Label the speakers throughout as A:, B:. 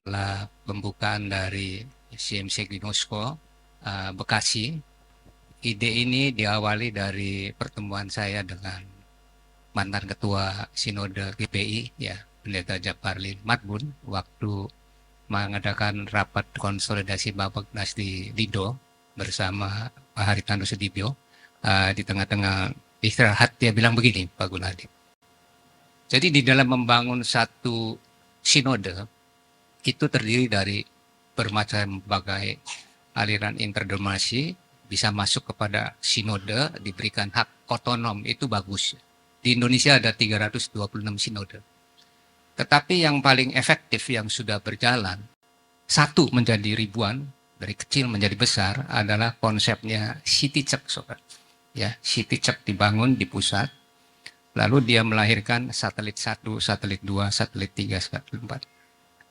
A: adalah pembukaan dari CMC Ginosko Bekasi. Ide ini diawali dari pertemuan saya dengan mantan ketua Sinode GPI, ya, Pendeta Japarlin Matbun, waktu mengadakan rapat konsolidasi Bapaknas di Lido bersama Pak Haritano Sudibyo. Di tengah-tengah istirahat dia bilang begini, Pak Gunadi. Jadi di dalam membangun satu sinode itu terdiri dari berbagai aliran interdenominasi, bisa masuk kepada sinode, diberikan hak otonom, itu bagus. Di Indonesia ada 326 sinode. Tetapi yang paling efektif yang sudah berjalan, satu menjadi ribuan, dari kecil menjadi besar, adalah konsepnya City Check. Ya, City Check dibangun di pusat, lalu dia melahirkan satelit 1, satelit 2, satelit 3, satelit 4.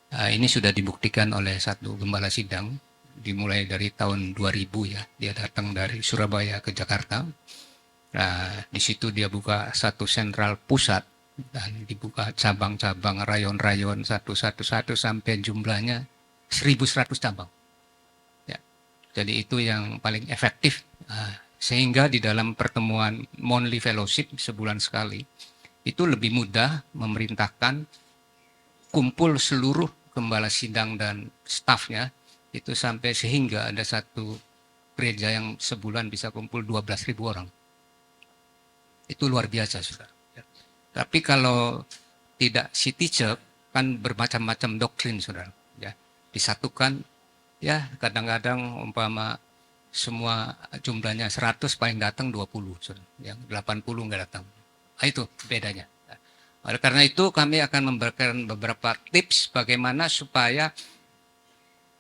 A: Ini sudah dibuktikan oleh satu gembala sidang, dimulai dari tahun 2000 ya, dia datang dari Surabaya ke Jakarta. Di situ dia buka satu sentral pusat dan dibuka cabang-cabang, rayon-rayon satu-satu sampai jumlahnya 1.100 cabang. Ya, jadi itu yang paling efektif. Sehingga di dalam pertemuan Monthly Fellowship sebulan sekali, itu lebih mudah memerintahkan kumpul seluruh gembala sidang dan stafnya, itu sampai sehingga ada satu gereja yang sebulan bisa kumpul 12.000 orang. Itu luar biasa, saudara. Tapi kalau tidak City Check, kan bermacam-macam doktrin, saudara. Ya, disatukan, ya kadang-kadang umpama semua jumlahnya 100, paling datang 20, saudara. Yang 80 nggak datang. Itu bedanya. Oleh karena itu kami akan memberikan beberapa tips bagaimana supaya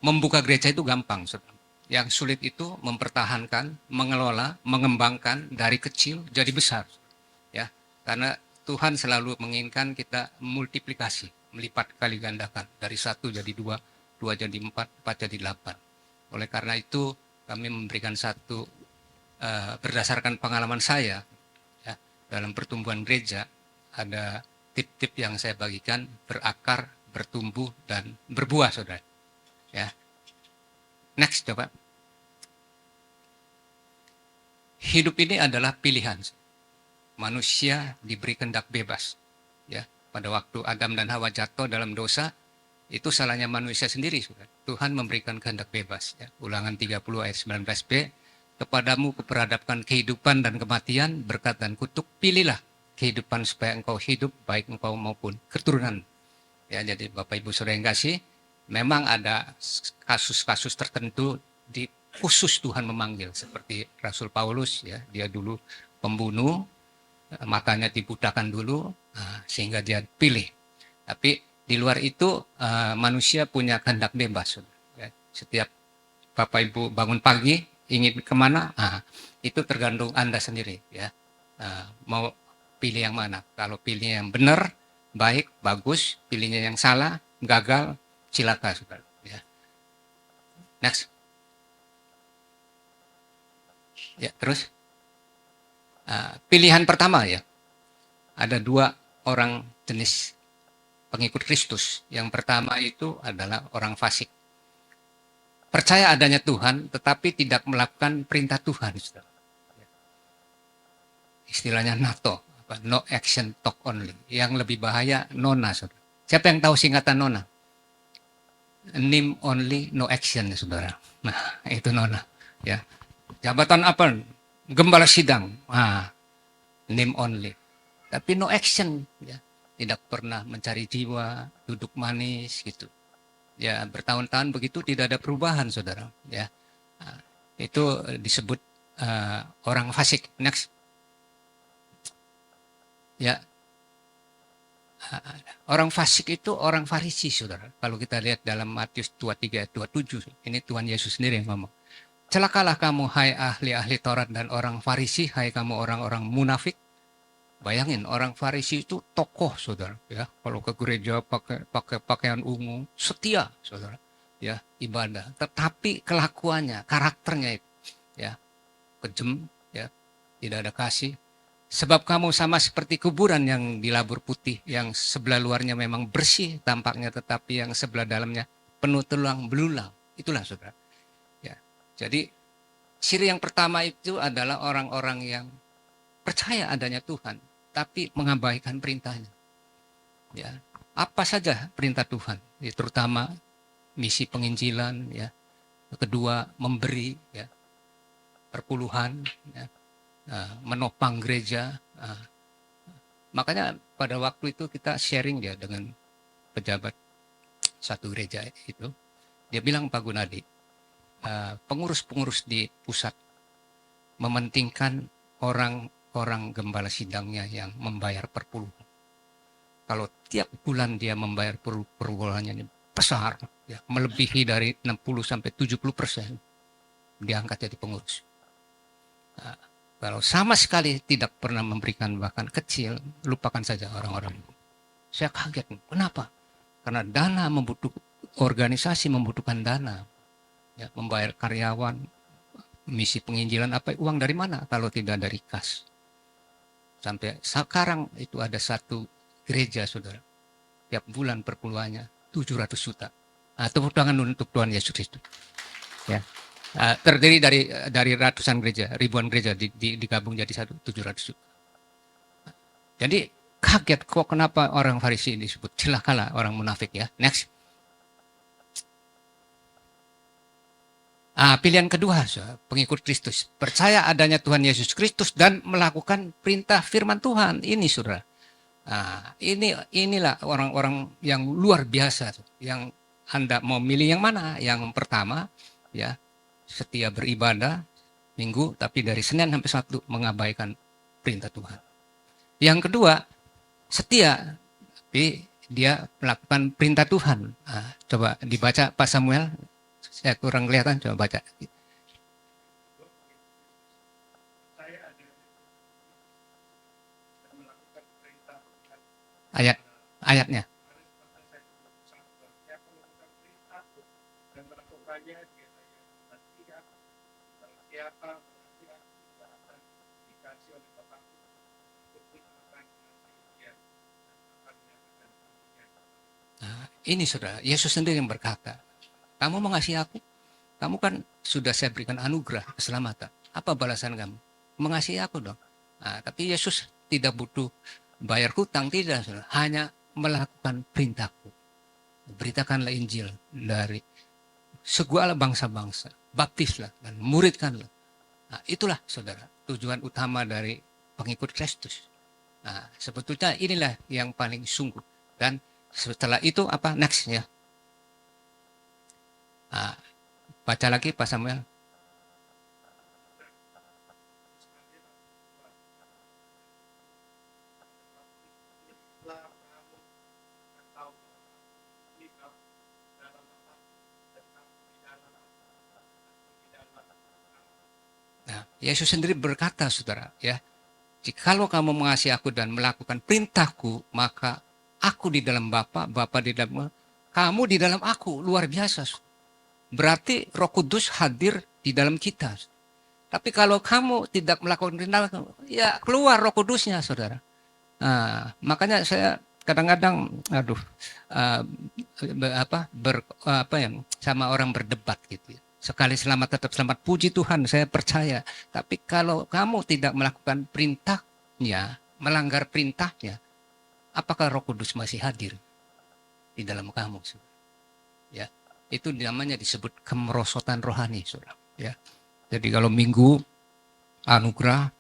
A: membuka gereja itu gampang, saudara. Yang sulit itu mempertahankan, mengelola, mengembangkan dari kecil jadi besar. Ya, karena Tuhan selalu menginginkan kita multiplikasi, melipat kali gandakan, dari 1 jadi 2, 2 jadi 4, 4 jadi 8. Oleh karena itu kami memberikan satu berdasarkan pengalaman saya, ya, dalam pertumbuhan gereja ada tip-tip yang saya bagikan, berakar, bertumbuh dan berbuah, saudara. Ya. Next, coba. Hidup ini adalah pilihan. Manusia diberi kehendak bebas. Ya, pada waktu Adam dan Hawa jatuh dalam dosa, itu salahnya manusia sendiri. Saudara. Tuhan memberikan kehendak bebas. Ya. Ulangan 30 ayat 19b, kepadamu kuperadapkan kehidupan dan kematian, berkat dan kutuk, pilihlah kehidupan supaya engkau hidup, baik engkau maupun keturunan. Ya, jadi Bapak Ibu Saudara yang kasih, memang ada kasus-kasus tertentu di khusus Tuhan memanggil, seperti Rasul Paulus, ya, dia dulu pembunuh, matanya dibutakan dulu, sehingga dia pilih. Tapi di luar itu manusia punya kehendak bebas. Ya. Setiap Bapak Ibu bangun pagi ingin kemana, itu tergantung Anda sendiri. Ya. Mau pilih yang mana? Kalau pilih yang benar, baik, bagus. Pilihnya yang salah, gagal, cilaka, saudara. Ya. Next. Ya, terus. Pilihan pertama, ya. Ada 2 orang jenis pengikut Kristus. Yang pertama itu adalah orang fasik. Percaya adanya Tuhan, tetapi tidak melakukan perintah Tuhan, saudara. Istilahnya NATO, no action talk only. Yang lebih bahaya nona, saudara. Siapa yang tahu singkatan nona? Name only, no action, saudara. Nah, itu nona. Ya. Jabatan apa? Gembala sidang. Name only. Tapi no action. Ya. Tidak pernah mencari jiwa, duduk manis, gitu. Ya, bertahun-tahun begitu tidak ada perubahan, saudara. Ya, itu disebut orang fasik. Next. Ya, orang fasik itu orang Farisi, saudara. Kalau kita lihat dalam Matius 23 ayat 27, ini Tuhan Yesus sendiri yang ngomong. Celakalah kamu, hai ahli-ahli Taurat dan orang Farisi, hai kamu orang-orang munafik. Bayangin, orang Farisi itu tokoh, saudara. Ya, kalau ke gereja pakai pakaian ungu, setia, saudara. Ya, ibadah. Tetapi kelakuannya, karakternya itu, ya, kejam, ya, tidak ada kasih. Sebab kamu sama seperti kuburan yang dilabur putih, yang sebelah luarnya memang bersih tampaknya, tetapi yang sebelah dalamnya penuh tulang belulang. Itulah saudara. Ya. Jadi ciri yang pertama itu adalah orang-orang yang percaya adanya Tuhan, tapi mengabaikan perintahnya. Ya. Apa saja perintah Tuhan, ya, terutama misi penginjilan, ya. Kedua, memberi, ya, perpuluhan, ya, menopang gereja. Makanya pada waktu itu kita sharing ya dengan pejabat satu gereja itu. Dia bilang, Pak Gunadi, pengurus-pengurus di pusat mementingkan orang gembala sidangnya yang membayar perpuluhan. Kalau tiap bulan dia membayar perpuluhannya besar, ya, melebihi dari 60-70%, diangkat jadi pengurus. Nah, kalau sama sekali tidak pernah memberikan bahkan kecil, lupakan saja orang-orang. Saya kaget, kenapa? Karena organisasi membutuhkan dana, ya, membayar karyawan, misi penginjilan, apa uang dari mana kalau tidak dari kas? Sampai sekarang itu ada satu gereja, saudara, tiap bulan perpuluhannya 700 juta. Tepuk tangan untuk Tuhan Yesus Kristus. Ya. Terdiri dari ratusan gereja, ribuan gereja digabung jadi 700 juta. Jadi kaget kok kenapa orang Farisi disebut celakalah orang munafik, ya. Next. Pilihan kedua, pengikut Kristus, percaya adanya Tuhan Yesus Kristus dan melakukan perintah firman Tuhan. Ini saudara. Inilah orang-orang yang luar biasa, yang Anda mau milih yang mana? Yang pertama, ya, setia beribadah minggu, tapi dari Senin sampai Sabtu mengabaikan perintah Tuhan. Yang kedua, setia, tapi dia melakukan perintah Tuhan. Coba dibaca Pak Samuel, saya kurang kelihatan, coba baca. Ayatnya. Ini saudara, Yesus sendiri yang berkata, kamu mengasihi aku, kamu kan sudah saya berikan anugerah keselamatan. Apa balasan kamu? Mengasihi aku dong. Tapi Yesus tidak butuh bayar hutang, tidak, saudara. Hanya melakukan perintahku. Beritakanlah Injil dari segala bangsa-bangsa, baptislah dan muridkanlah. Itulah saudara, tujuan utama dari pengikut Kristus. Sebetulnya inilah yang paling sungguh. Dan setelah itu apa next, ya? Baca lagi Pak Samuel. Yesus sendiri berkata, saudara, ya, jikalau kamu mengasihi aku dan melakukan perintahku, maka aku di dalam Bapa, Bapa di dalam kamu, di dalam aku. Luar biasa. Berarti Roh Kudus hadir di dalam kita. Tapi kalau kamu tidak melakukan perintah, ya keluar Roh Kudusnya, saudara. Makanya saya kadang-kadang, sama orang berdebat gitu. Sekali selamat tetap selamat, puji Tuhan, saya percaya. Tapi kalau kamu tidak melakukan perintahnya, melanggar perintahnya, apakah Roh Kudus masih hadir di dalam kamu, saudara? Ya, itu namanya disebut kemerosotan rohani, saudara. Ya, jadi kalau minggu anugerah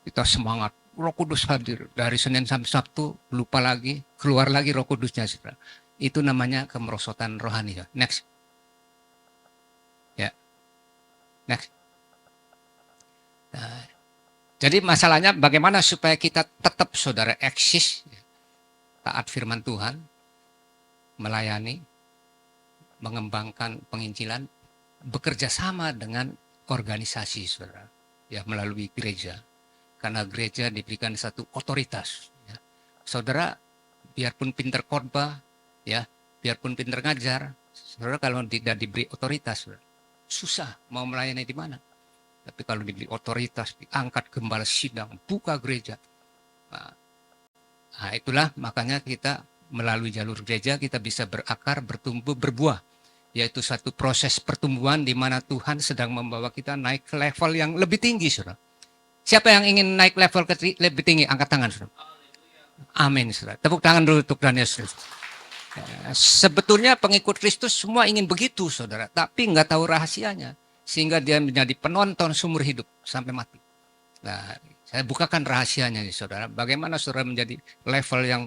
A: kita semangat, Roh Kudus hadir dari Senin sampai Sabtu, lupa lagi, keluar lagi Roh Kudusnya, saudara. Itu namanya kemerosotan rohani. Next. Ya, next. Jadi masalahnya bagaimana supaya kita tetap, saudara, eksis, taat firman Tuhan, melayani, mengembangkan penginjilan, bekerja sama dengan organisasi, saudara, ya, melalui gereja. Karena gereja diberikan satu otoritas, ya. Saudara, biarpun pinter khotbah, ya, biarpun pinter ngajar, saudara, kalau tidak diberi otoritas, saudara, susah mau melayani di mana. Tapi kalau diberi otoritas, diangkat gembala sidang, buka gereja. Itulah makanya kita melalui jalur gereja kita bisa berakar, bertumbuh, berbuah. yaitu satu proses pertumbuhan di mana Tuhan sedang membawa kita naik ke level yang lebih tinggi, saudara. Siapa yang ingin naik level lebih tinggi? Angkat tangan, saudara. Amin, saudara. Tepuk tangan dulu untuk Tuhan Yesus. Sebetulnya pengikut Kristus semua ingin begitu, saudara. Tapi nggak tahu rahasianya. Sehingga dia menjadi penonton seumur hidup sampai mati. Nah, saya bukakan rahasianya nih, saudara. Bagaimana saudara menjadi level yang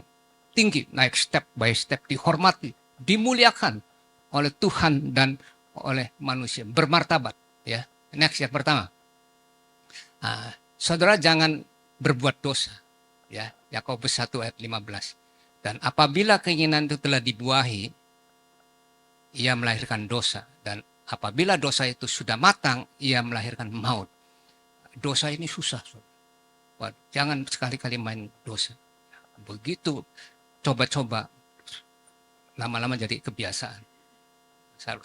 A: tinggi, naik step by step, dihormati, dimuliakan oleh Tuhan dan oleh manusia, bermartabat. Ya, next yang pertama, saudara jangan berbuat dosa. Ya, Yakobus 1 ayat 15. Dan apabila keinginan itu telah dibuahi, ia melahirkan dosa. Dan apabila dosa itu sudah matang, ia melahirkan maut. Dosa ini susah. Jangan sekali-kali main dosa. Begitu coba-coba, lama-lama jadi kebiasaan.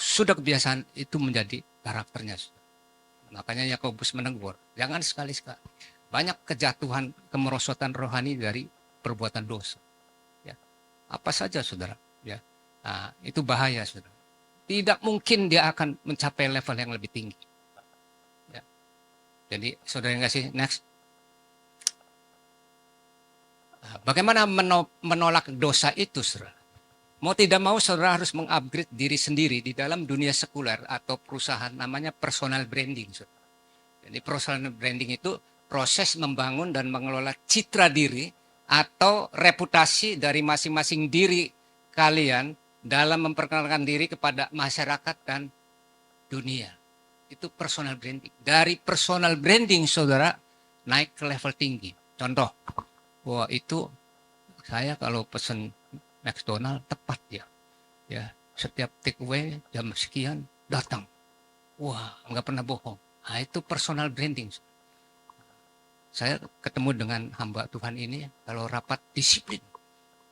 A: Sudah kebiasaan, itu menjadi karakternya. Makanya Yakobus menegur, jangan sekali-sekali. Banyak kejatuhan, kemerosotan rohani dari perbuatan dosa. Ya. Apa saja, saudara. Ya. Nah, itu bahaya, saudara. Tidak mungkin dia akan mencapai level yang lebih tinggi. Ya. Jadi, saudara yang kasih, next. Bagaimana menolak dosa itu, saudara? Mau tidak mau, saudara harus mengupgrade diri sendiri di dalam dunia sekuler atau perusahaan, namanya personal branding. Saudara. Jadi personal branding itu proses membangun dan mengelola citra diri atau reputasi dari masing-masing diri kalian dalam memperkenalkan diri kepada masyarakat dan dunia. Itu personal branding. Dari personal branding, saudara, naik ke level tinggi. Contoh, wah itu saya kalau pesen McDonald tepat ya setiap take away jam sekian datang, wah nggak pernah bohong. Nah, itu personal branding. Saya ketemu dengan hamba Tuhan ini kalau rapat disiplin,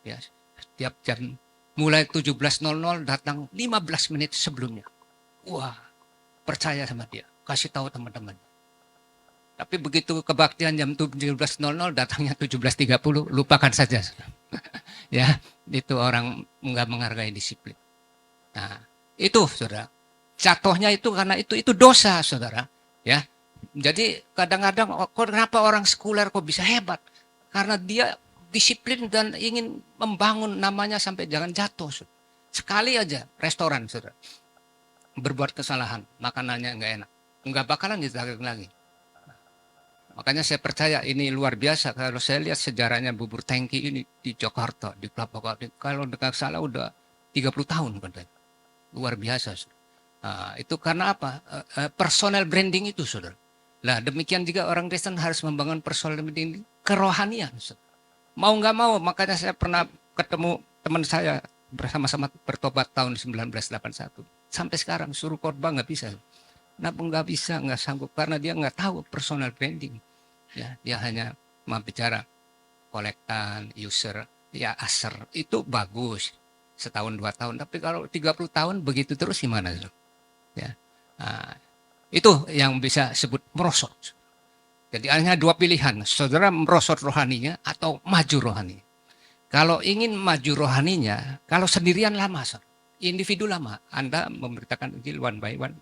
A: ya setiap jam mulai 17.00 datang 15 menit sebelumnya. Wah, percaya sama dia, kasih tahu teman-teman. Tapi begitu kebaktian jam 17.00 datangnya 17.30, lupakan saja. Ya, itu orang nggak menghargai disiplin. Nah, itu saudara. Jatuhnya itu karena itu dosa, saudara. Ya, jadi kadang-kadang kenapa orang sekuler kok bisa hebat? Karena dia disiplin dan ingin membangun namanya sampai jangan jatuh. Saudara. Sekali aja restoran, saudara, berbuat kesalahan, makanannya nggak enak, nggak bakalan ditagih lagi. Makanya saya percaya ini luar biasa. Kalau saya lihat sejarahnya bubur tangki ini di Jakarta, di Kelapa Gading, kalau tidak salah udah 30 tahun katanya. Luar biasa. Nah, itu karena apa? Personal branding itu, saudara. Nah, demikian juga orang Kristen harus membangun personal branding kerohanian. Saudara. Mau nggak mau, makanya saya pernah ketemu teman saya bersama-sama bertobat tahun 1981. Sampai sekarang suruh khotbah nggak bisa. Kenapa nggak bisa, nggak sanggup? Karena dia nggak tahu personal branding. Ya, dia hanya mau bicara kolektan, user, ya aser. Itu bagus. Setahun, 2 tahun. Tapi kalau 30 tahun begitu terus gimana? Ya. Nah, itu yang bisa sebut merosot. Jadi hanya dua pilihan. Saudara merosot rohaninya atau maju rohani. Kalau ingin maju rohaninya, kalau sendirian lama. Individu lama. Anda memberitakan Injil one by one.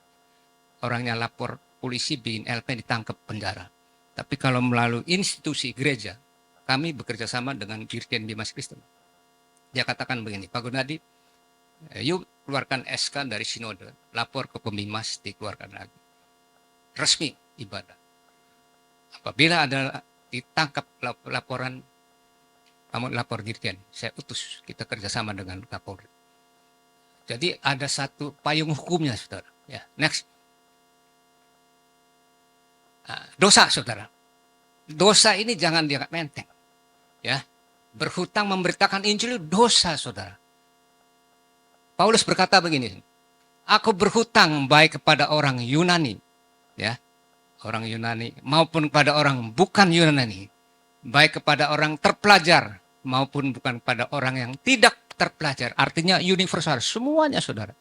A: Orangnya lapor polisi, bikin LP, ditangkap penjara. Tapi kalau melalui institusi gereja, kami bekerja sama dengan Dirjen Bimas Kristen. Dia katakan begini, Pak Gunadi, yuk keluarkan SK dari sinode, lapor ke Pembimas, dikeluarkan lagi. Resmi ibadah. Apabila ada ditangkap laporan, kamu lapor Dirjen, saya utus, kita kerjasama dengan Kapolri. Jadi ada satu payung hukumnya, saudara. Ya, next. Dosa, saudara. Dosa ini jangan dianggap menteng. Ya, berhutang memberitakan Injil dosa, saudara. Paulus berkata begini, aku berhutang baik kepada orang Yunani, ya, orang Yunani maupun kepada orang bukan Yunani, baik kepada orang terpelajar maupun bukan kepada orang yang tidak terpelajar. Artinya universal, semuanya, saudara.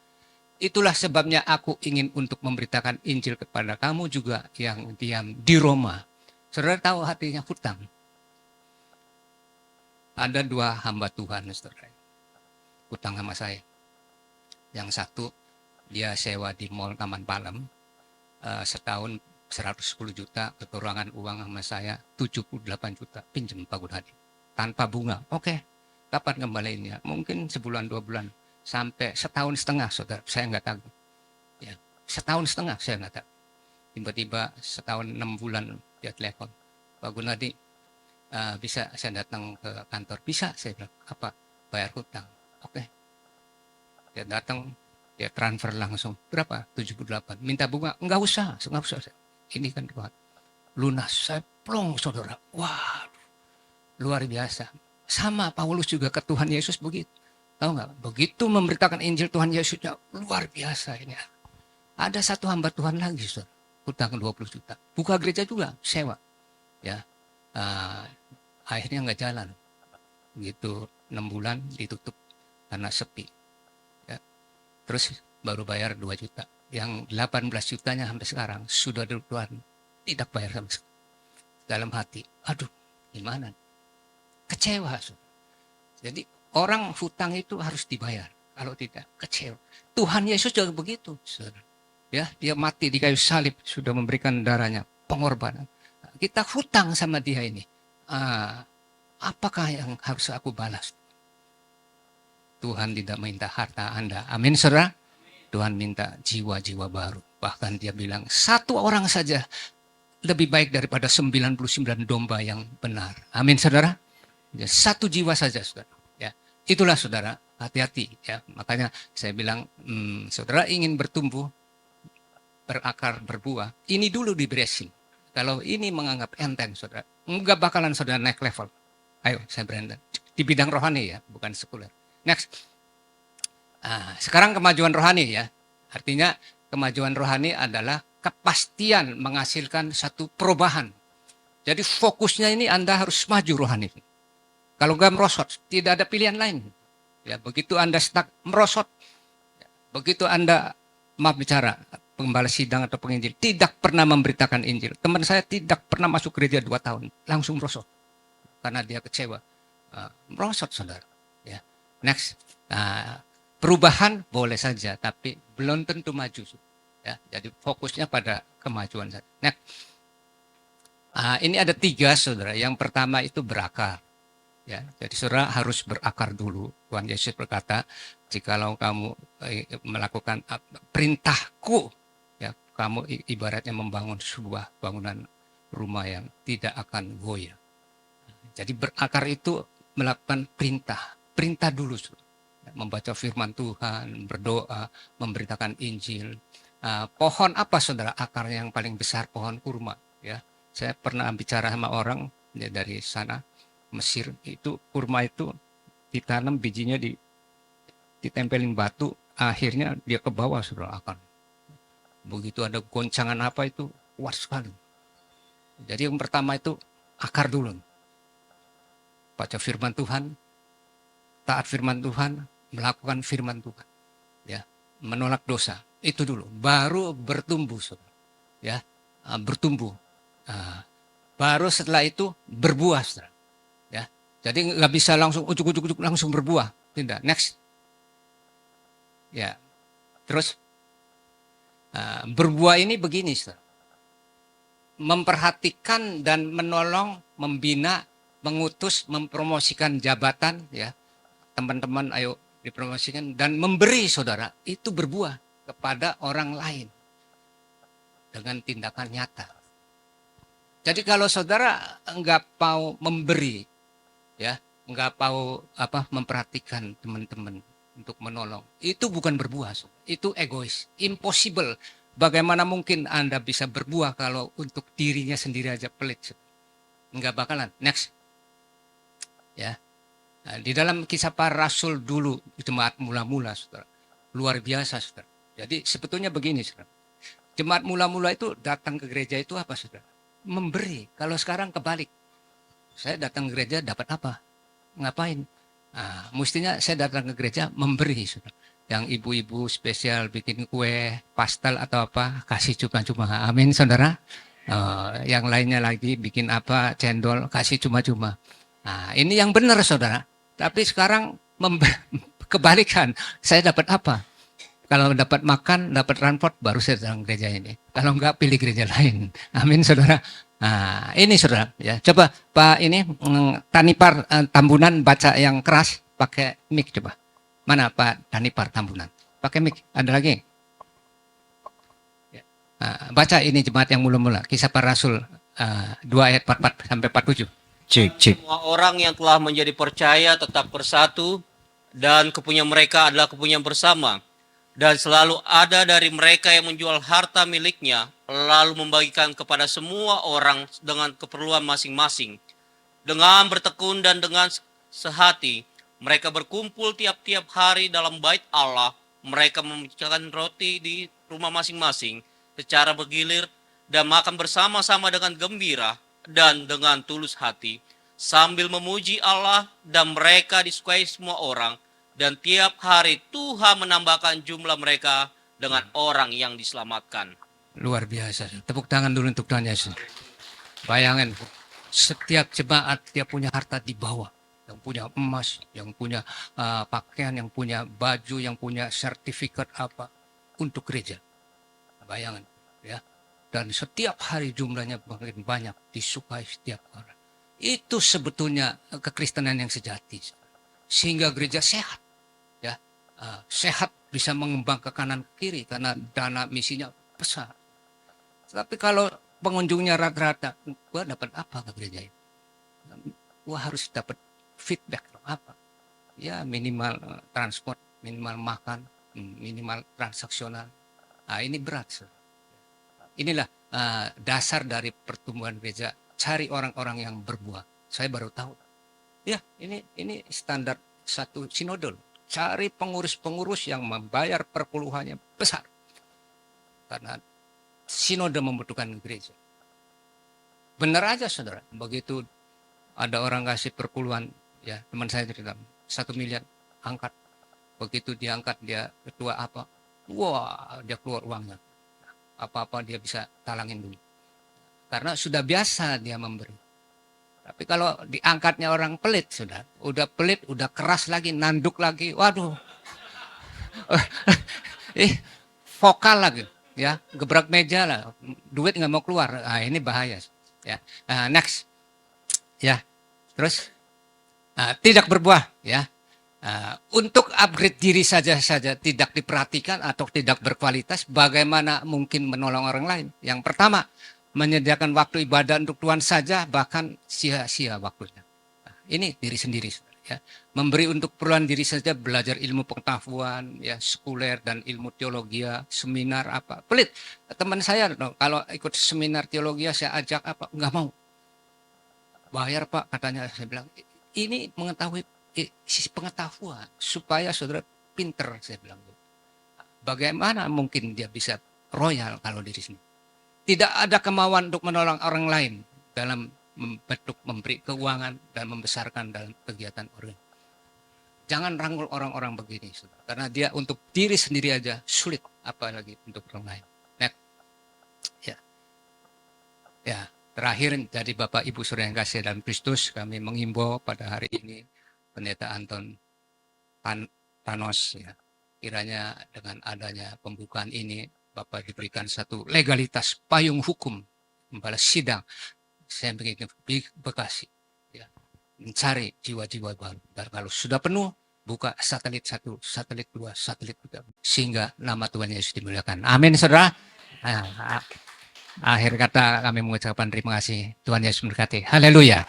A: Itulah sebabnya aku ingin untuk memberitakan Injil kepada kamu juga yang diam di Roma. Saudara tahu hatinya hutang. Ada dua hamba Tuhan, saudara. Hutang sama saya. Yang satu dia sewa di Mall Taman Palem, setahun 110 juta, kekurangan uang sama saya 78 juta, pinjam Pak Gunadi. Tanpa bunga. Oke, kapan kembaliinnya? Mungkin sebulan, 2 bulan. Sampai setahun setengah, saudara. Saya nggak tahu. Ya, setahun setengah saya nggak tahu. Tiba-tiba setahun 6 bulan dia telepon. Pak Gunadi, bisa saya datang ke kantor? Bisa, saya bilang. Apa? Bayar hutang. Oke. Dia datang, dia transfer langsung. Berapa? 78. Minta bunga? Enggak usah, enggak usah. Ini kan Tuhan. Lunas, saya plong, saudara. Wah, luar biasa. Sama Paulus juga ke Tuhan Yesus begitu. Tahu nggak? Begitu memberitakan Injil Tuhan Yesusnya, luar biasa ini. Ada satu hamba Tuhan lagi, saudara. Hutang 20 juta. Buka gereja juga, sewa. Ya, akhirnya nggak jalan. Begitu 6 bulan ditutup karena sepi. Ya. Terus baru bayar 2 juta. Yang 18 jutanya sampai sekarang sudah Tuhan tidak bayar sama sekali. Dalam hati, aduh, gimana? Kecewa. Jadi orang hutang itu harus dibayar. Kalau tidak, kecewa. Tuhan Yesus juga begitu. Ya, dia mati di kayu salib, sudah memberikan darahnya, pengorbanan. Kita hutang sama dia ini. Apakah yang harus aku balas? Tuhan tidak minta harta Anda. Amin, saudara. Tuhan minta jiwa-jiwa baru. Bahkan dia bilang, satu orang saja lebih baik daripada 99 domba yang benar. Amin, saudara. Ya, satu jiwa saja, saudara. Ya, itulah saudara, hati-hati. Ya, makanya saya bilang, saudara ingin bertumbuh, berakar, berbuah, ini dulu diberesin. Kalau ini menganggap enteng, saudara, enggak bakalan saudara naik level. Ayo, saya Brandon. Di bidang rohani ya, bukan sekuler. Next. Sekarang kemajuan rohani ya. Artinya kemajuan rohani adalah kepastian menghasilkan satu perubahan. Jadi fokusnya ini Anda harus maju rohani. Kalau nggak merosot, tidak ada pilihan lain. Ya, begitu Anda stuck merosot, begitu Anda maaf bicara, pengembala sidang atau penginjil tidak pernah memberitakan Injil. Teman saya tidak pernah masuk gereja 2 tahun, langsung merosot karena dia kecewa. Merosot, saudara. Ya. Next. Perubahan boleh saja, tapi belum tentu maju. Ya, jadi fokusnya pada kemajuan saja. Nah, ini ada 3, saudara. Yang pertama itu berakar. Ya, jadi saudara harus berakar dulu. Tuhan Yesus berkata, jikalau kamu melakukan perintahku, ya, kamu ibaratnya membangun sebuah bangunan rumah yang tidak akan goyah. Jadi berakar itu melakukan perintah dulu, saudara. Membaca firman Tuhan, berdoa, memberitakan Injil. Pohon apa, saudara? Akarnya yang paling besar pohon kurma. Ya, saya pernah bicara sama orang ya, dari sana Mesir, itu kurma itu ditanam bijinya ditempelin batu, akhirnya dia ke bawah, saudara, akar. Begitu ada goncangan apa itu kuat sekali. Jadi yang pertama itu akar dulu. Baca firman Tuhan, taat firman Tuhan, melakukan firman Tuhan, ya, menolak dosa, itu dulu, baru bertumbuh, saudara, ya, bertumbuh, baru setelah itu berbuah, saudara, ya, jadi nggak bisa langsung ujuk-ujuk langsung berbuah, tidak. Next, ya, terus berbuah ini begini, saudara, memperhatikan dan menolong, membina, mengutus, mempromosikan jabatan, ya, teman-teman, ayo dipromosikan dan memberi, saudara, itu berbuah kepada orang lain dengan tindakan nyata. Jadi kalau saudara nggak mau memberi, ya, nggak mau memperhatikan teman-teman untuk menolong, itu bukan berbuah, saudara. Itu egois, impossible. Bagaimana mungkin Anda bisa berbuah kalau untuk dirinya sendiri aja pelit, saudara? Nggak bakalan. Next, ya. Di dalam kisah para rasul dulu, jemaat mula-mula, saudara, luar biasa, saudara. Jadi sebetulnya begini, saudara. Jemaat mula-mula itu datang ke gereja itu apa, saudara? Memberi. Kalau sekarang kebalik. Saya datang ke gereja dapat apa? Ngapain? Mestinya saya datang ke gereja memberi, saudara. Yang ibu-ibu spesial bikin kue, pastel atau apa, kasih cuma-cuma. Amin, saudara. Yang lainnya lagi bikin apa, cendol, kasih cuma-cuma. Ini yang benar, saudara. Tapi sekarang kebalikan, saya dapat apa? Kalau dapat makan, dapat transport, baru saya datang gereja ini. Kalau enggak, pilih gereja lain. Amin, saudara. Nah, ini saudara. Ya, coba Pak ini Tanipar Tambunan baca yang keras pakai mic coba. Mana Pak Tanipar Tambunan? Pakai mic. Ada lagi? Ya. Baca ini jemaat yang mula-mula. Kisah para Rasul 2 ayat 44 sampai 47.
B: Cek. Semua orang yang telah menjadi percaya tetap bersatu, dan kepunyaan mereka adalah kepunyaan bersama. Dan selalu ada dari mereka yang menjual harta miliknya, lalu membagikan kepada semua orang dengan keperluan masing-masing. Dengan bertekun dan dengan sehati, mereka berkumpul tiap-tiap hari dalam bait Allah. Mereka memecahkan roti di rumah masing-masing secara bergilir dan makan bersama-sama dengan gembira dan dengan tulus hati, sambil memuji Allah, dan mereka disukai semua orang. Dan tiap hari Tuhan menambahkan jumlah mereka dengan orang yang diselamatkan.
A: Luar biasa. Tepuk tangan dulu untuk Tuhan Yesus. Bayangin, setiap jemaat dia punya harta di bawah. Yang punya emas, yang punya pakaian, yang punya baju, yang punya sertifikat apa untuk gereja. Bayangin, ya. Dan setiap hari jumlahnya makin banyak, disukai setiap orang. Itu sebetulnya kekristenan yang sejati. Sehingga gereja sehat. Ya, sehat bisa mengembang ke kanan kiri karena dana misinya besar. Tapi kalau pengunjungnya rata-rata, gua dapat apa ke gereja ini? Gua harus dapat feedback apa? Ya minimal transport, minimal makan, minimal transaksional. Nah, ini berat. Inilah dasar dari pertumbuhan gereja. Cari orang-orang yang berbuah. Saya baru tahu. Ya, ini standar satu sinode. Cari pengurus-pengurus yang membayar perpuluhannya besar. Karena sinode membutuhkan gereja. Benar aja saudara, begitu ada orang kasih perpuluhan, ya teman saya cerita, 1 miliar angkat. Begitu diangkat dia ketua apa, wah dia keluar uangnya. Apa-apa dia bisa talangin dulu. Karena sudah biasa dia memberi. Tapi kalau diangkatnya orang pelit, udah pelit, udah keras lagi, nanduk lagi, waduh. Vokal lagi, ya, gebrak meja lah, duit nggak mau keluar. Nah, ini bahaya, ya. Next, ya, terus tidak berbuah, ya. Untuk upgrade diri saja tidak diperhatikan atau tidak berkualitas, bagaimana mungkin menolong orang lain? Yang pertama, menyediakan waktu ibadah untuk Tuhan saja, bahkan sia-sia waktunya. Nah, ini diri sendiri, ya. Memberi untuk keperluan diri saja, belajar ilmu pengetahuan, ya, sekuler dan ilmu teologi, seminar apa, pelit. Teman saya, kalau ikut seminar teologi, saya ajak apa, nggak mau. Bayar Pak, katanya. Saya bilang, ini mengetahui sisi pengetahuan supaya saudara pinter, saya bilang. Bagaimana mungkin dia bisa royal kalau diri sendiri? Tidak ada kemauan untuk menolong orang lain dalam bentuk memberi keuangan dan membesarkan dalam kegiatan orang. Jangan rangkul orang-orang begini, saudara. Karena dia untuk diri sendiri aja sulit, apalagi untuk orang lain. Next. Ya, terakhir dari Bapak Ibu Saudara yang kasih dalam Kristus, kami mengimbau pada hari ini Pendeta Anton Thanos, ya. Kiranya dengan adanya pembukaan ini Bapak diberikan satu legalitas payung hukum membalas sidang. Saya begini Bekasi, ya, mencari jiwa-jiwa baru. Dan kalau sudah penuh, buka satelit 1, satelit 2, satelit 3, sehingga nama Tuhan Yesus dimuliakan. Amin, saudara. Akhir kata kami mengucapkan terima kasih. Tuhan Yesus memberkati. Haleluya.